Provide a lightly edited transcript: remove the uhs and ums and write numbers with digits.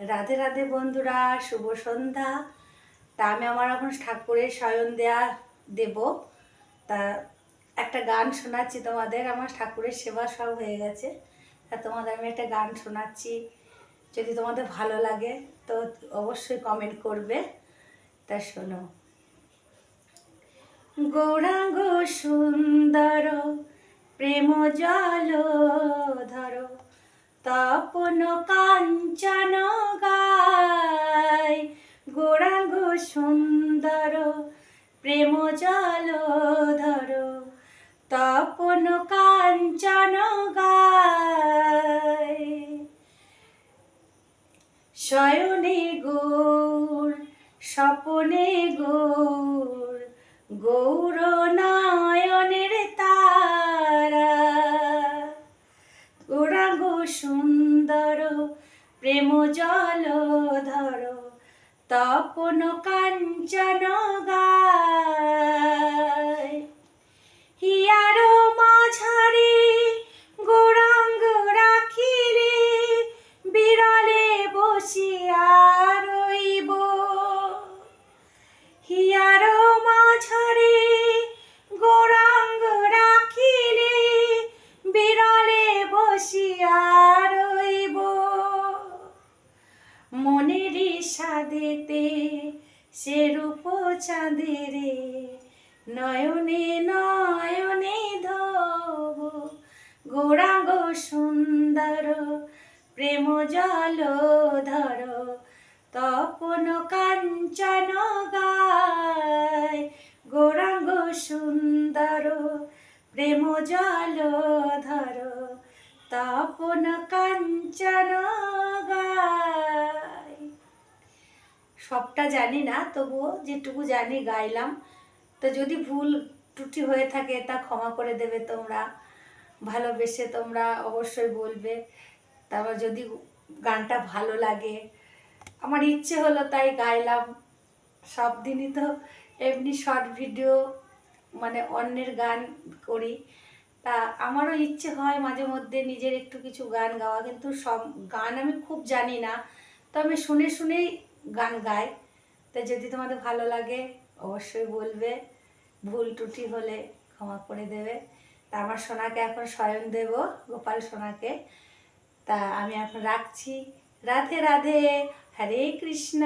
রাধে রাধে বন্ধুরা, শুভ সন্ধ্যা। তা আমি আমার এখন ঠাকুরের শয়ন দেব। তা একটা গান শোনাচ্ছি তোমাদের। আমার ঠাকুরের সেবা সব হয়ে গেছে, তা তোমাদের আমি একটা গান শোনাচ্ছি। যদি তোমাদের ভালো লাগে তো অবশ্যই কমেন্ট করবে। তা শোনো। গৌরাঙ্গ সুন্দর প্রেম জলধর তপন কাঞ্চন গায়। গৌরাঙ্গ সুন্দর প্রেম জলধর তপন কাঞ্চন গায়। শয়নে গৌর স্বপনে গৌর, গৌর নয়নের তারা। গৌরাঙ্গ সুন্দর প্রেম জলধর তপন কাঞ্চন গায়। হিয়ার মাঝারে গৌরাঙ্গ রাখিলে বিরলে বসিয়া রইব। হিয়ার মাঝারে গৌরাঙ্গ রাখিলে বিরলে বসিয়া রইব। মনের সাদেতে সে রূপ চাঁদেরে নয়নে নয়নে ধোব। গৌরাঙ্গ সুন্দর প্রেম জলধর তপন কাঞ্চন গায়। গৌরাঙ্গ সুন্দর প্রেম জলধর তপন কাঞ্চন গায়। সবটা জানি না, তবুও যেটুকু জানি গাইলাম। তো যদি ভুল ত্রুটি হয়ে থাকে তা ক্ষমা করে দেবে তোমরা, ভালোবেসে তোমরা অবশ্যই বলবে। তারপর যদি গানটা ভালো লাগে, আমার ইচ্ছে হলো তাই গাইলাম। সব দিনই তো এমনি শর্ট ভিডিও মানে অন্যের গান করি, তা আমারও ইচ্ছে হয় মাঝে মধ্যে নিজের একটু কিছু গান গাওয়া, কিন্তু সব গান আমি খুব জানি না, তো আমি শুনে শুনেই গান গাই। তাই যদি তোমাদের ভালো লাগে অবশ্যই বলবে, ভুল ত্রুটি হলে ক্ষমা করে দেবে। তা আমার সোনাকে এখন শয়ন দেব, গোপাল সোনাকে। তা আমি এখন রাখছি। রাধে রাধে, হরে কৃষ্ণ।